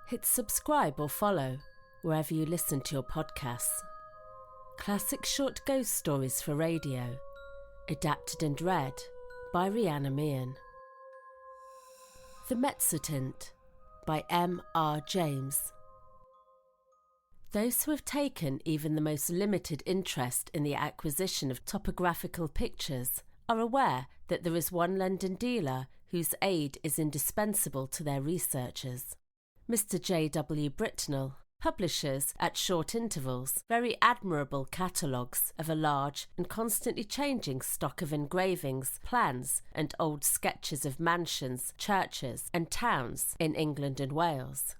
Hit subscribe or follow wherever you listen to your podcasts. Classic short ghost stories for radio, adapted and read by Rehannah Mian. The Mezzotint by M.R. James. Those who have taken even the most limited interest in the acquisition of topographical pictures are aware that there is one London dealer whose aid is indispensable to their researchers. Mr. J.W. Britnell publishes, at short intervals, very admirable catalogues of a large and constantly changing stock of engravings, plans, and old sketches of mansions, churches, and towns in England and Wales.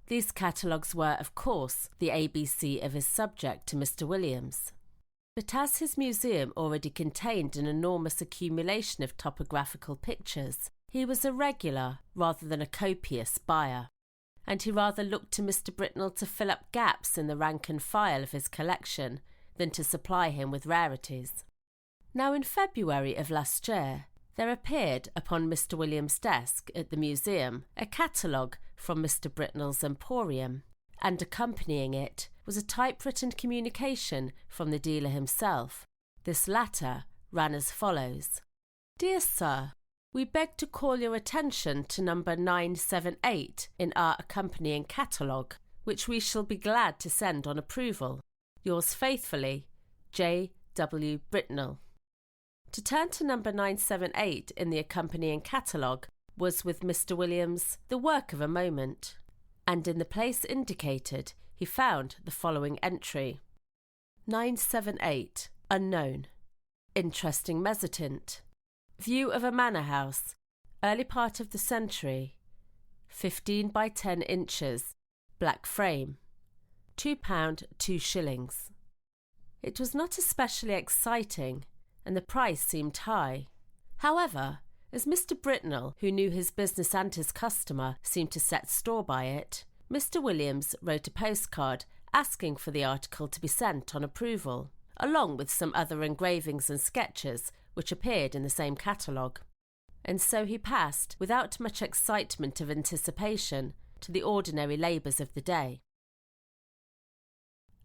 These catalogues were, of course, the ABC of his subject to Mr. Williams. But as his museum already contained an enormous accumulation of topographical pictures, he was a regular rather than a copious buyer, and he rather looked to Mr. Britnell to fill up gaps in the rank and file of his collection than to supply him with rarities. Now, in February of last year, there appeared upon Mr. Williams' desk at the museum a catalogue from Mr. Britnell's emporium, and accompanying it was a typewritten communication from the dealer himself. This latter ran as follows: "Dear Sir, we beg to call your attention to number 978 in our accompanying catalogue, which we shall be glad to send on approval. Yours faithfully, J. W. Britnell." To turn to number 978 in the accompanying catalogue was with Mr. Williams the work of a moment, and in the place indicated he found the following entry: 978, unknown. Interesting Mezzotint. View of a manor house, early part of the century, 15 by 10 inches, black frame, £2 2s. It was not especially exciting, and the price seemed high. However, as Mr. Britnell, who knew his business and his customer, seemed to set store by it, Mr. Williams wrote a postcard asking for the article to be sent on approval, along with some other engravings and sketches which appeared in the same catalogue. And so he passed, without much excitement of anticipation, to the ordinary labours of the day.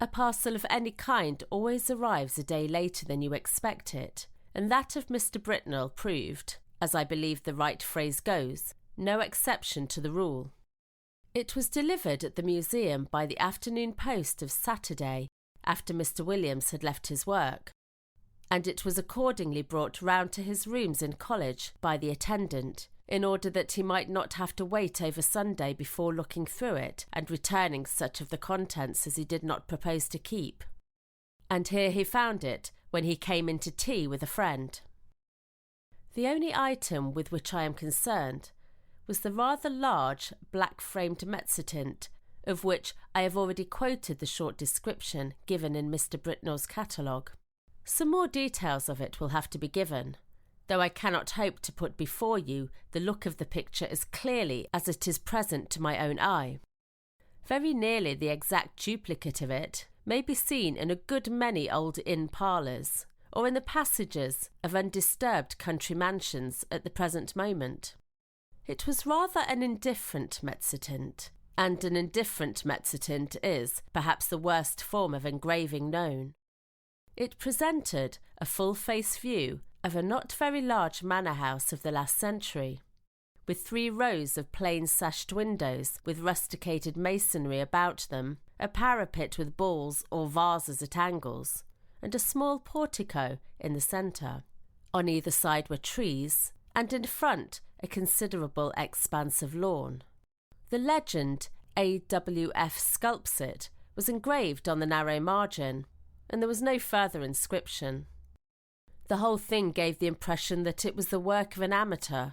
A parcel of any kind always arrives a day later than you expect it, and that of Mr. Britnell proved, as I believe the right phrase goes, no exception to the rule. It was delivered at the museum by the afternoon post of Saturday, after Mr. Williams had left his work, and it was accordingly brought round to his rooms in college by the attendant, in order that he might not have to wait over Sunday before looking through it and returning such of the contents as he did not propose to keep. And here he found it when he came in to tea with a friend. The only item with which I am concerned was the rather large black-framed Mezzotint, of which I have already quoted the short description given in Mr. Britnell's catalogue. Some more details of it will have to be given, though I cannot hope to put before you the look of the picture as clearly as it is present to my own eye. Very nearly the exact duplicate of it may be seen in a good many old inn parlours, or in the passages of undisturbed country mansions at the present moment. It was rather an indifferent Mezzotint, and an indifferent Mezzotint is perhaps the worst form of engraving known. It presented a full-face view of a not very large manor house of the last century, with 3 rows of plain sashed windows with rusticated masonry about them, a parapet with balls or vases at angles, and a small portico in the centre. On either side were trees, and in front a considerable expanse of lawn. The legend "AWF sculpts it" was engraved on the narrow margin, and there was no further inscription. The whole thing gave the impression that it was the work of an amateur.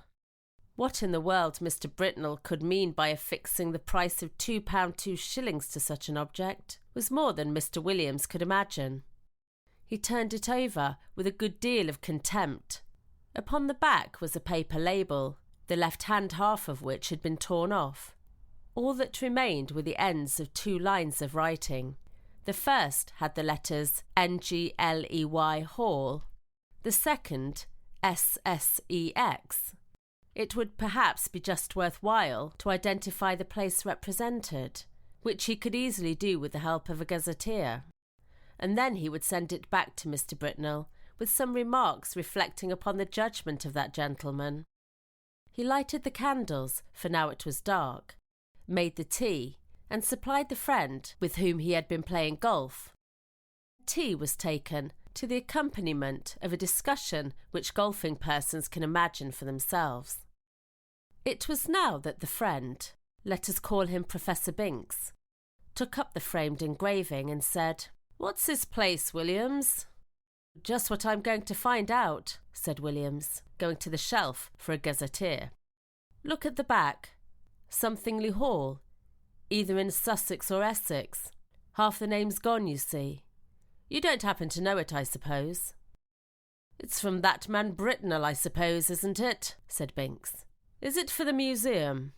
What in the world Mr. Britnell could mean by affixing the price of £2 2s to such an object was more than Mr. Williams could imagine. He turned it over with a good deal of contempt. Upon the back was a paper label, the left-hand half of which had been torn off. All that remained were the ends of 2 lines of writing. The first had the letters NGLEY Hall, the second SSEX. it would perhaps be just worthwhile to identify the place represented, which he could easily do with the help of a gazetteer. And then he would send it back to Mr. Britnell with some remarks reflecting upon the judgment of that gentleman. He lighted the candles, for now it was dark, made the tea, and supplied the friend with whom he had been playing golf. Tea was taken, to the accompaniment of a discussion which golfing persons can imagine for themselves. It was now that the friend, let us call him Professor Binks, took up the framed engraving and said, "What's this place, Williams?" "Just what I'm going to find out," said Williams, going to the shelf for a gazetteer. "Look at the back. Somethingly Hall, either in Sussex or Essex. Half the name's gone, you see. You don't happen to know it, I suppose?" "It's from that man Britnell, I suppose, isn't it?" said Binks. "Is it for the museum?"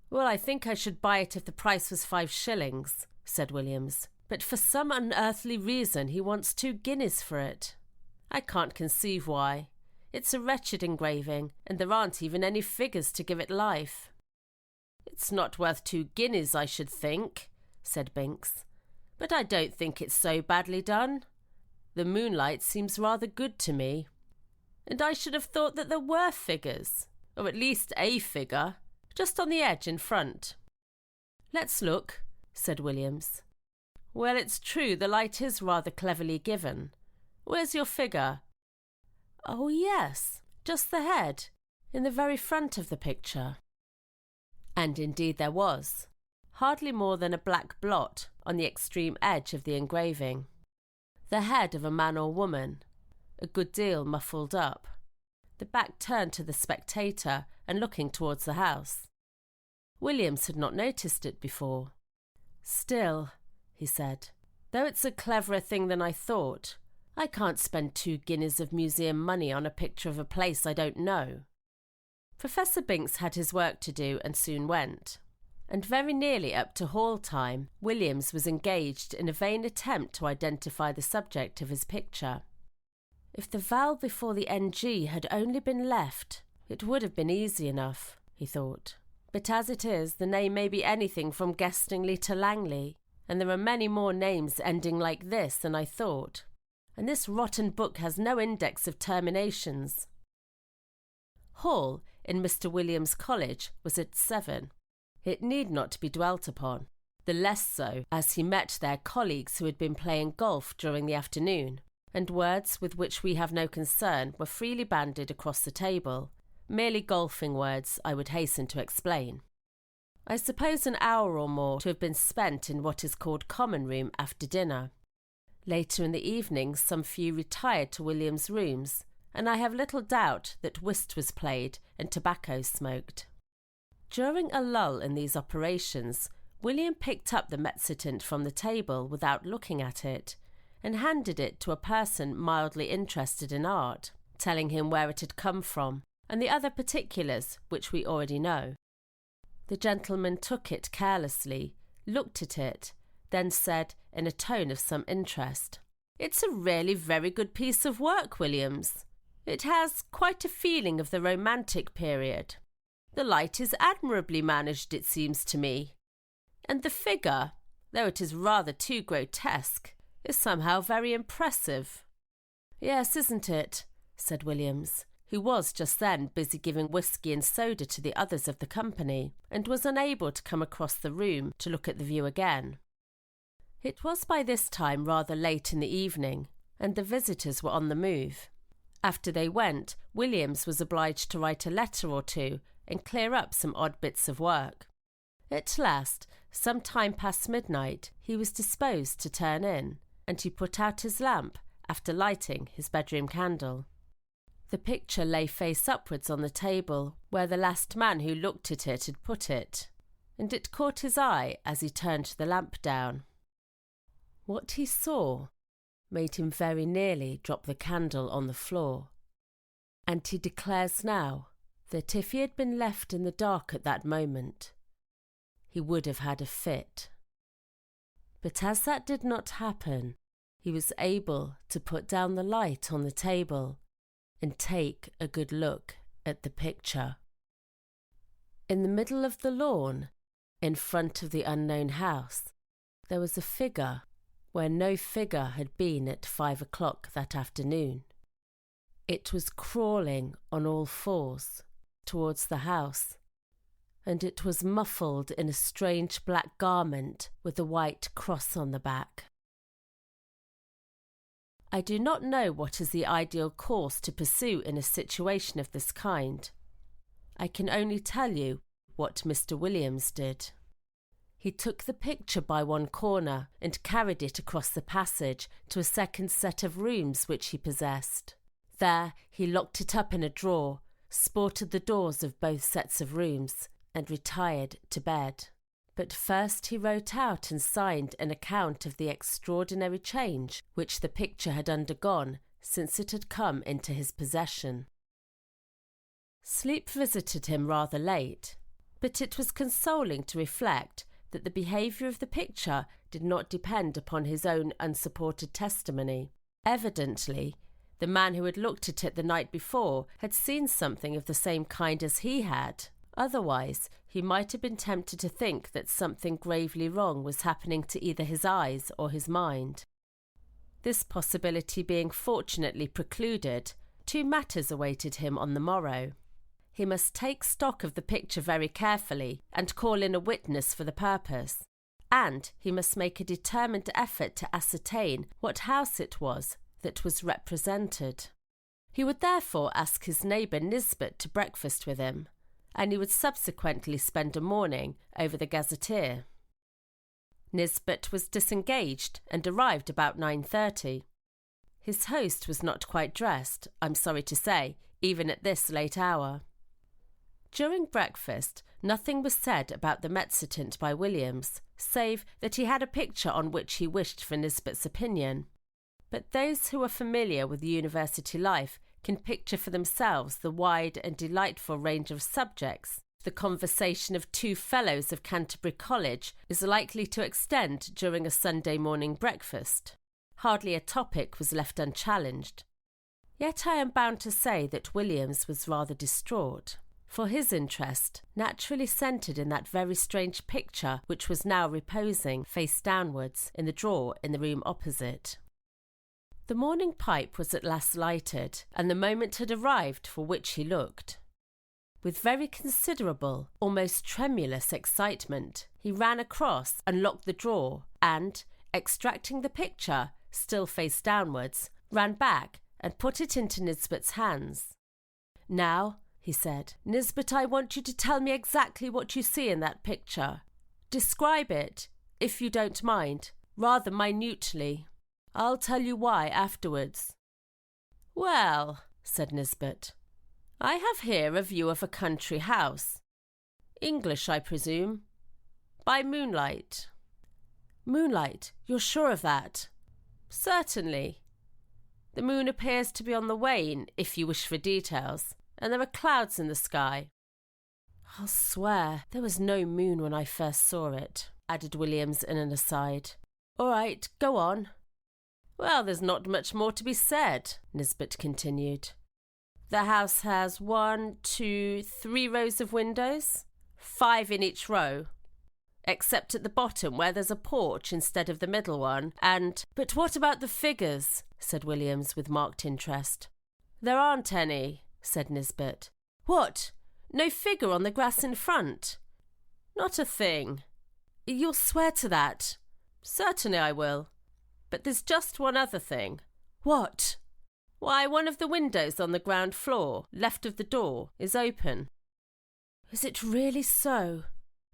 "Well, I think I should buy it if the price was 5 shillings, said Williams. "But for some unearthly reason he wants 2 guineas for it. I can't conceive why. It's a wretched engraving, and there aren't even any figures to give it life." "It's not worth 2 guineas, I should think," said Binks. "But I don't think it's so badly done. The moonlight seems rather good to me. And I should have thought that there were figures, or at least a figure, just on the edge in front." "Let's look," said Williams. "Well, it's true the light is rather cleverly given. Where's your figure?" "Oh, yes, just the head, in the very front of the picture." And indeed there was, hardly more than a black blot on the extreme edge of the engraving. The head of a man or woman, a good deal muffled up, the back turned to the spectator and looking towards the house. Williams had not noticed it before. "Still," he said, "though it's a cleverer thing than I thought, I can't spend 2 guineas of museum money on a picture of a place I don't know." Professor Binks had his work to do and soon went, and very nearly up to hall time, Williams was engaged in a vain attempt to identify the subject of his picture. If the vowel before the NG had only been left, it would have been easy enough, he thought. But as it is, the name may be anything from Guestingley to Langley, and there are many more names ending like this than I thought, and this rotten book has no index of terminations. Hall in Mr. Williams' college was at 7. It need not be dwelt upon, the less so as he met there colleagues who had been playing golf during the afternoon, and words with which we have no concern were freely bandied across the table, merely golfing words, I would hasten to explain. I suppose an hour or more to have been spent in what is called common room after dinner. Later in the evening some few retired to William's rooms, and I have little doubt that whist was played and tobacco smoked. During a lull in these operations, William picked up the Mezzotint from the table without looking at it, and handed it to a person mildly interested in art, telling him where it had come from, and the other particulars which we already know. The gentleman took it carelessly, looked at it, then said, in a tone of some interest, "It's a really very good piece of work, Williams. It has quite a feeling of the romantic period. The light is admirably managed, it seems to me. And the figure, though it is rather too grotesque, is somehow very impressive." "Yes, isn't it?" said Williams, who was just then busy giving whisky and soda to the others of the company, and was unable to come across the room to look at the view again. It was by this time rather late in the evening, and the visitors were on the move. After they went, Williams was obliged to write a letter or two and clear up some odd bits of work. At last, some time past midnight, he was disposed to turn in, and he put out his lamp after lighting his bedroom candle. The picture lay face upwards on the table where the last man who looked at it had put it, and it caught his eye as he turned the lamp down. What he saw made him very nearly drop the candle on the floor, and he declares now that if he had been left in the dark at that moment, he would have had a fit. But as that did not happen, he was able to put down the light on the table and take a good look at the picture. In the middle of the lawn, in front of the unknown house, there was a figure where no figure had been at 5 o'clock that afternoon. It was crawling on all fours towards the house, and it was muffled in a strange black garment with a white cross on the back. I do not know what is the ideal course to pursue in a situation of this kind. I can only tell you what Mr. Williams did. He took the picture by one corner and carried it across the passage to a second set of rooms which he possessed. There he locked it up in a drawer, sported the doors of both sets of rooms, and retired to bed. But first he wrote out and signed an account of the extraordinary change which the picture had undergone since it had come into his possession. Sleep visited him rather late, but it was consoling to reflect that the behaviour of the picture did not depend upon his own unsupported testimony. Evidently, the man who had looked at it the night before had seen something of the same kind as he had. Otherwise, he might have been tempted to think that something gravely wrong was happening to either his eyes or his mind. This possibility being fortunately precluded, 2 matters awaited him on the morrow. He must take stock of the picture very carefully and call in a witness for the purpose, and he must make a determined effort to ascertain what house it was that was represented. He would therefore ask his neighbour Nisbet to breakfast with him, and he would subsequently spend a morning over the gazetteer. Nisbet was disengaged and arrived about 9:30. His host was not quite dressed, I'm sorry to say, even at this late hour. During breakfast, nothing was said about the Mezzotint by Williams, save that he had a picture on which he wished for Nisbet's opinion. But those who are familiar with university life can picture for themselves the wide and delightful range of subjects the conversation of 2 fellows of Canterbury College is likely to extend during a Sunday morning breakfast. Hardly a topic was left unchallenged. Yet I am bound to say that Williams was rather distraught, for his interest naturally centred in that very strange picture which was now reposing face downwards in the drawer in the room opposite. The morning pipe was at last lighted, and the moment had arrived for which he looked. With very considerable, almost tremulous excitement, he ran across, unlocked the drawer, and, extracting the picture, still face downwards, ran back and put it into Nisbet's hands. "Now," he said, "Nisbet, I want you to tell me exactly what you see in that picture. Describe it, if you don't mind, rather minutely. I'll tell you why afterwards." "Well," said Nisbet, "I have here a view of a country house. English, I presume. By moonlight." "Moonlight? You're sure of that?" "Certainly. The moon appears to be on the wane, if you wish for details, and there are clouds in the sky." "I'll swear there was no moon when I first saw it," added Williams in an aside. "All right, go on." "Well, there's not much more to be said," Nisbet continued. "The house has 1, 2, 3 rows of windows, 5 in each row, except at the bottom where there's a porch instead of the middle one, and—" "But what about the figures?" said Williams with marked interest. "There aren't any," said Nisbet. "What? No figure on the grass in front?" "Not a thing." "You'll swear to that?" "Certainly I will. But there's just one other thing." "What?" "Why, one of the windows on the ground floor, left of the door, is open." "Is it really so?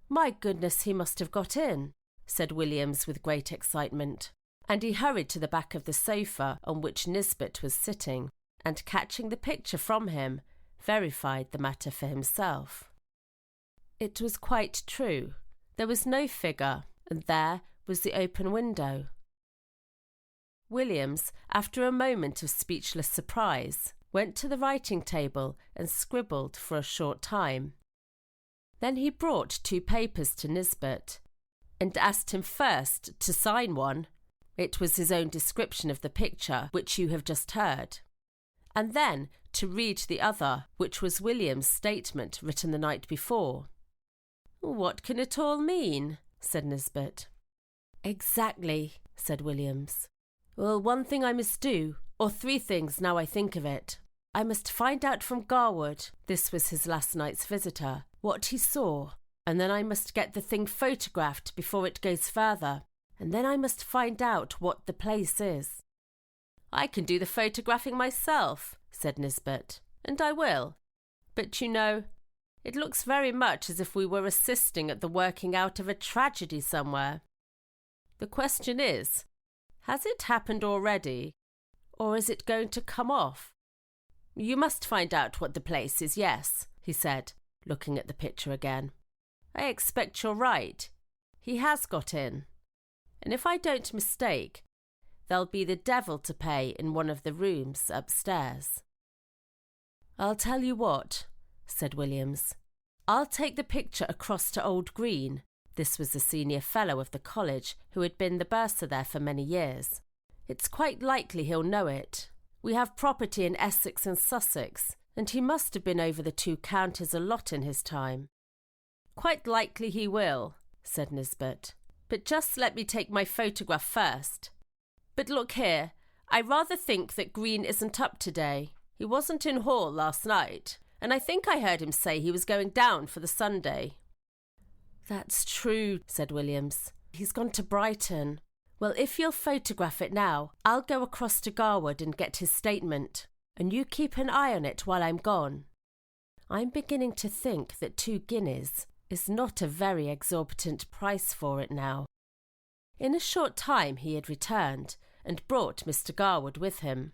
My goodness, he must have got in," said Williams with great excitement, and he hurried to the back of the sofa on which Nisbet was sitting, and catching the picture from him, verified the matter for himself. It was quite true. There was no figure, and there was the open window. Williams, after a moment of speechless surprise, went to the writing table and scribbled for a short time. Then he brought 2 papers to Nisbet, and asked him first to sign one. It was his own description of the picture which you have just heard, and then to read the other, which was William's statement written the night before. what can it all mean? Said Nisbet. Exactly, said Williams. Well, one thing I must do, or three things now I think of it. I must find out from Garwood, this was his last night's visitor, what he saw, and then I must get the thing photographed before it goes further, and then I must find out what the place is. I can do the photographing myself, said Nisbet, and I will. But you know, it looks very much as if we were assisting at the working out of a tragedy somewhere. The question is, has it happened already, or is it going to come off? You must find out what the place is, yes, he said, looking at the picture again. I expect you're right. He has got in. And if I don't mistake, there'll be the devil to pay in one of the rooms upstairs. I'll tell you what, said Williams. I'll take the picture across to Old Green. This was the senior fellow of the college who had been the bursar there for many years. It's quite likely he'll know it. We have property in Essex and Sussex, and he must have been over the two counties a lot in his time. Quite likely he will, said Nisbet. But just let me take my photograph first. But look here, I rather think that Green isn't up today. He wasn't in hall last night, and I think I heard him say he was going down for the Sunday. That's true, said Williams. He's gone to Brighton. Well, if you'll photograph it now, I'll go across to Garwood and get his statement, and you keep an eye on it while I'm gone. I'm beginning to think that 2 guineas is not a very exorbitant price for it now. In a short time he had returned and brought Mr. Garwood with him.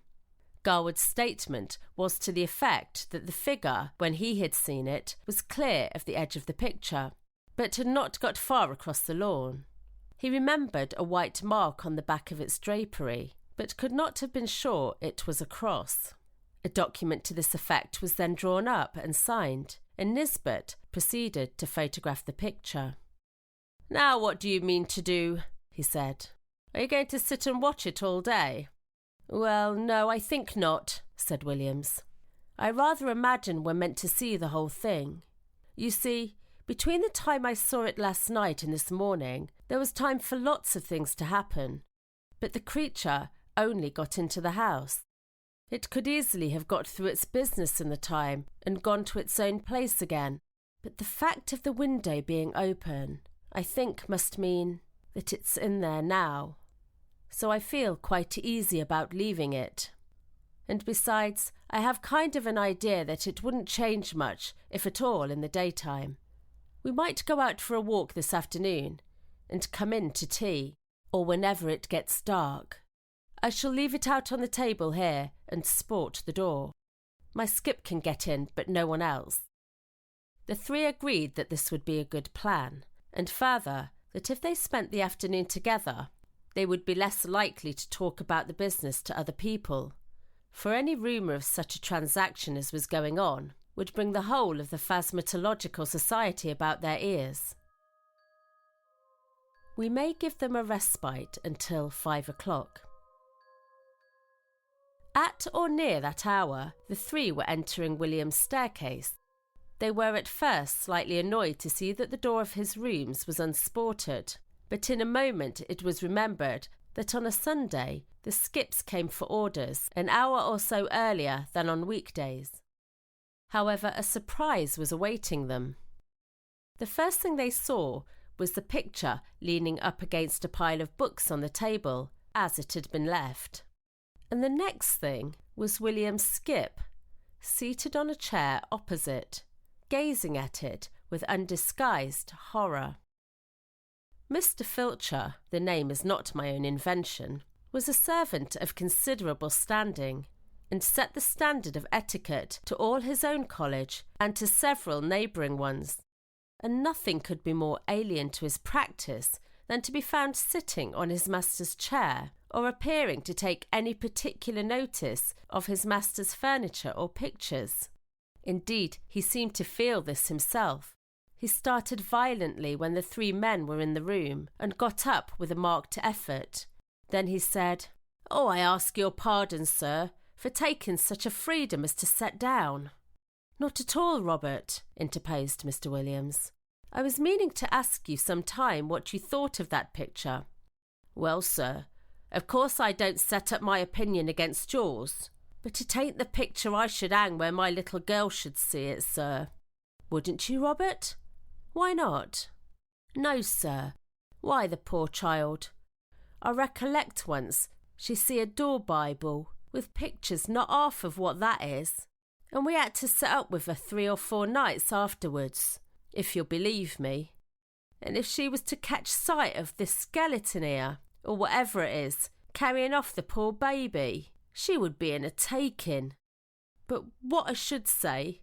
Garwood's statement was to the effect that the figure, when he had seen it, was clear of the edge of the picture, but had not got far across the lawn. He remembered a white mark on the back of its drapery, but could not have been sure it was a cross. A document to this effect was then drawn up and signed, and Nisbet proceeded to photograph the picture. Now what do you mean to do? He said. Are you going to sit and watch it all day? Well, no, I think not, said Williams. I rather imagine we're meant to see the whole thing. You see, between the time I saw it last night and this morning, there was time for lots of things to happen. But the creature only got into the house. It could easily have got through its business in the time and gone to its own place again. But the fact of the window being open, I think must mean that it's in there now. So I feel quite easy about leaving it. And besides, I have kind of an idea that it wouldn't change much, if at all, in the daytime. We might go out for a walk this afternoon and come in to tea, or whenever it gets dark. I shall leave it out on the table here and sport the door. My skip can get in, but no one else. The 3 agreed that this would be a good plan, and further, that if they spent the afternoon together, they would be less likely to talk about the business to other people, for any rumour of such a transaction as was going on would bring the whole of the Phasmatological Society about their ears. We may give them a respite until 5 o'clock. At or near that hour, the 3 were entering William's staircase. They were at first slightly annoyed to see that the door of his rooms was unsported, but in a moment it was remembered that on a Sunday the skips came for orders an hour or so earlier than on weekdays. However, a surprise was awaiting them. The first thing they saw was the picture leaning up against a pile of books on the table, as it had been left. And the next thing was William's skip, seated on a chair opposite, gazing at it with undisguised horror. Mr. Filcher, the name is not my own invention, was a servant of considerable standing, and set the standard of etiquette to all his own college and to several neighbouring ones, and nothing could be more alien to his practice than to be found sitting on his master's chair, or appearing to take any particular notice of his master's furniture or pictures. Indeed, he seemed to feel this himself. He started violently when the 3 men were in the room, and got up with a marked effort. Then he said, "Oh, I ask your pardon, sir, for taking such a freedom as to set down." "Not at all, Robert," interposed Mr. Williams. I was meaning to ask you some time what you thought of that picture. Well, sir, of course I don't set up my opinion against yours, but it ain't the picture I should hang where my little girl should see it, sir. Wouldn't you, Robert? Why not? No, sir. Why, the poor child. I recollect once she see a door Bible with pictures not half of what that is, and we had to sit up with her 3 or 4 nights afterwards, if you'll believe me. And if she was to catch sight of this skeleton here, or whatever it is, carrying off the poor baby, she would be in a taking. But what I should say,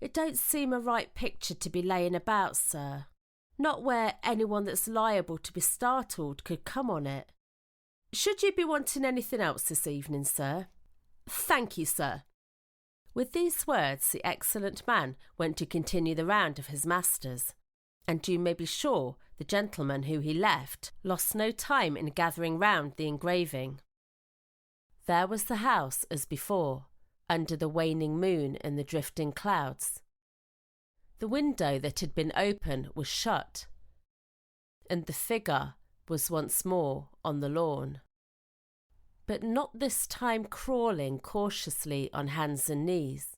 it don't seem a right picture to be laying about, sir. Not where anyone that's liable to be startled could come on it. Should you be wanting anything else this evening, sir? Thank you, sir. With these words, the excellent man went to continue the round of his masters, and you may be sure the gentleman who he left lost no time in gathering round the engraving. There was the house as before, under the waning moon and the drifting clouds. The window that had been open was shut, and the figure was once more on the lawn. But not this time crawling cautiously on hands and knees.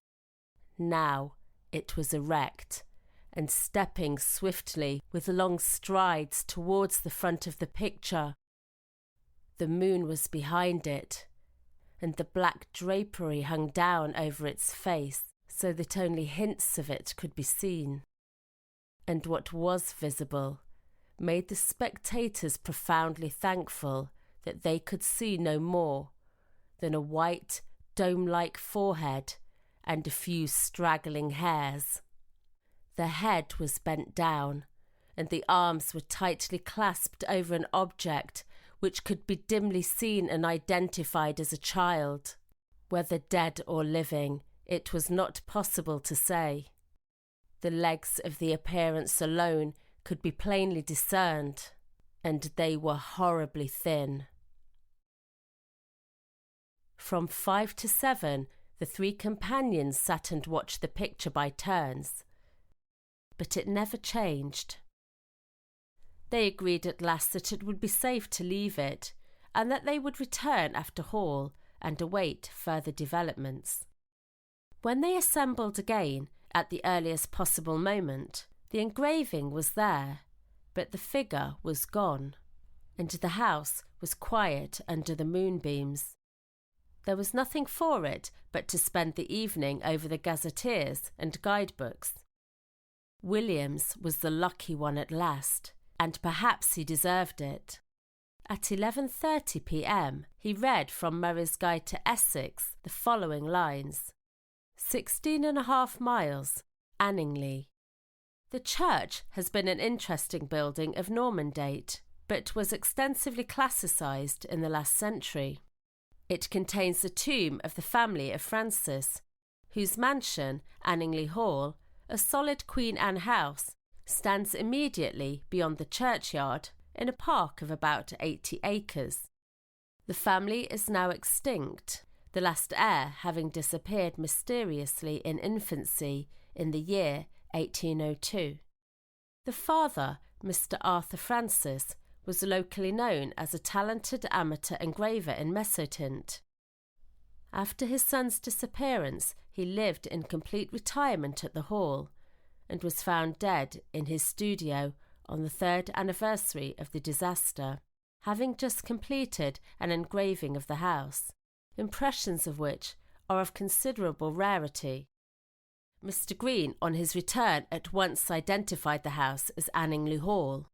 Now it was erect, and stepping swiftly with long strides towards the front of the picture. The moon was behind it, and the black drapery hung down over its face, so that only hints of it could be seen. And what was visible made the spectators profoundly thankful that they could see no more than a white, dome-like forehead and a few straggling hairs. The head was bent down, and the arms were tightly clasped over an object which could be dimly seen and identified as a child. Whether dead or living, it was not possible to say. The legs of the appearance alone could be plainly discerned, and they were horribly thin. From 5 to 7, the 3 companions sat and watched the picture by turns, but it never changed. They agreed at last that it would be safe to leave it, and that they would return after Hall and await further developments. When they assembled again, at the earliest possible moment, the engraving was there, but the figure was gone, and the house was quiet under the moonbeams. There was nothing for it but to spend the evening over the gazetteers and guidebooks. Williams was the lucky one at last, and perhaps he deserved it. At 11:30 p.m. he read from Murray's Guide to Essex the following lines: 16.5 miles, Anningley. The church has been an interesting building of Norman date, but was extensively classicised in the last century. It contains the tomb of the family of Francis, whose mansion, Anningley Hall, a solid Queen Anne house, stands immediately beyond the churchyard in a park of about 80 acres. The family is now extinct, the last heir having disappeared mysteriously in infancy in the year 1802. The father, Mr. Arthur Francis, was locally known as a talented amateur engraver in Mezzotint. After his son's disappearance, he lived in complete retirement at the Hall, and was found dead in his studio on the 3rd anniversary of the disaster, having just completed an engraving of the house, impressions of which are of considerable rarity. Mr. Green, on his return, at once identified the house as Anningley Hall.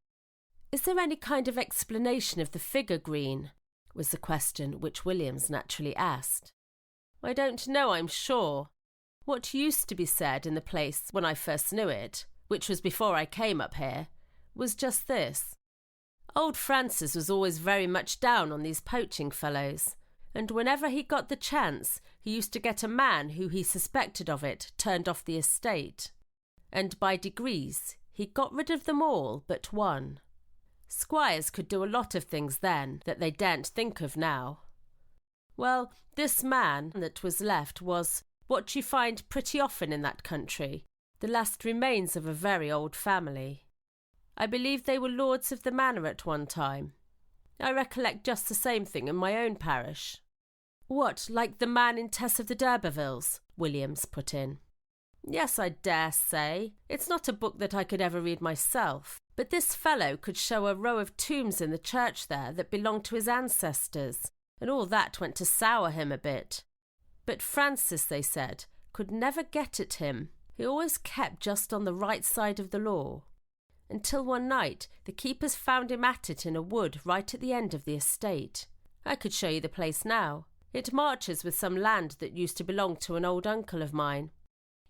"Is there any kind of explanation of the figure, Green?" was the question which Williams naturally asked. "I don't know, I'm sure. What used to be said in the place when I first knew it, which was before I came up here, was just this. Old Francis was always very much down on these poaching fellows, and whenever he got the chance, he used to get a man who he suspected of it turned off the estate. And by degrees he got rid of them all but one. Squires could do a lot of things then that they daren't think of now. Well, this man that was left was what you find pretty often in that country, the last remains of a very old family. I believe they were lords of the manor at one time. I recollect just the same thing in my own parish. What, like the man in Tess of the D'Urbervilles? Williams put in. Yes, I dare say. It's not a book that I could ever read myself, but this fellow could show a row of tombs in the church there that belonged to his ancestors, and all that went to sour him a bit. But Francis, they said, could never get at him. He always kept just on the right side of the law. Until one night the keepers found him at it in a wood right at the end of the estate. I could show you the place now. It marches with some land that used to belong to an old uncle of mine.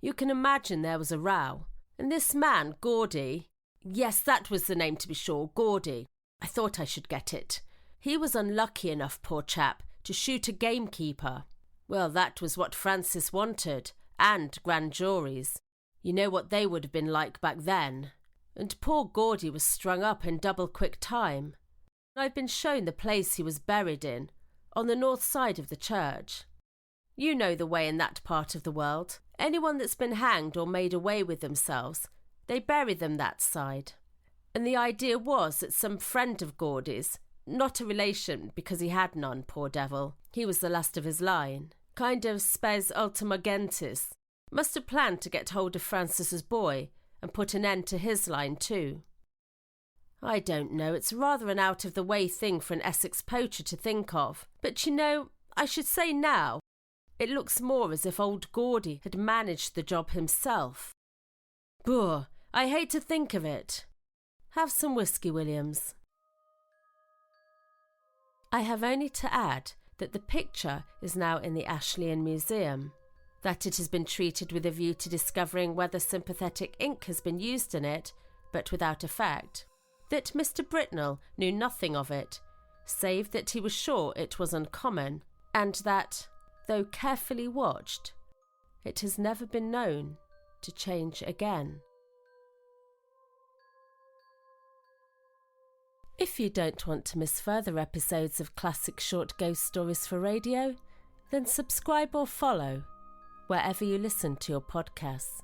You can imagine there was a row. And this man, Gordy— yes, that was the name to be sure, Gordy. I thought I should get it. He was unlucky enough, poor chap, to shoot a gamekeeper. Well, that was what Francis wanted, and grand juries. You know what they would have been like back then. And poor Gordy was strung up in double-quick time. I've been shown the place he was buried in, on the north side of the church. You know the way in that part of the world. Anyone that's been hanged or made away with themselves, they bury them that side. And the idea was that some friend of Gordy's, not a relation because he had none, poor devil, he was the last of his line, kind of spes ultima gentis, must have planned to get hold of Francis's boy and put an end to his line too. I don't know, it's rather an out-of-the-way thing for an Essex poacher to think of, but you know, I should say now, it looks more as if old Gordy had managed the job himself. Boo, I hate to think of it. Have some whiskey, Williams. I have only to add that the picture is now in the Ashleyan Museum, that it has been treated with a view to discovering whether sympathetic ink has been used in it, but without effect, that Mr. Britnell knew nothing of it, save that he was sure it was uncommon, and that, though carefully watched, it has never been known to change again. If you don't want to miss further episodes of classic short ghost stories for radio, then subscribe or follow wherever you listen to your podcasts.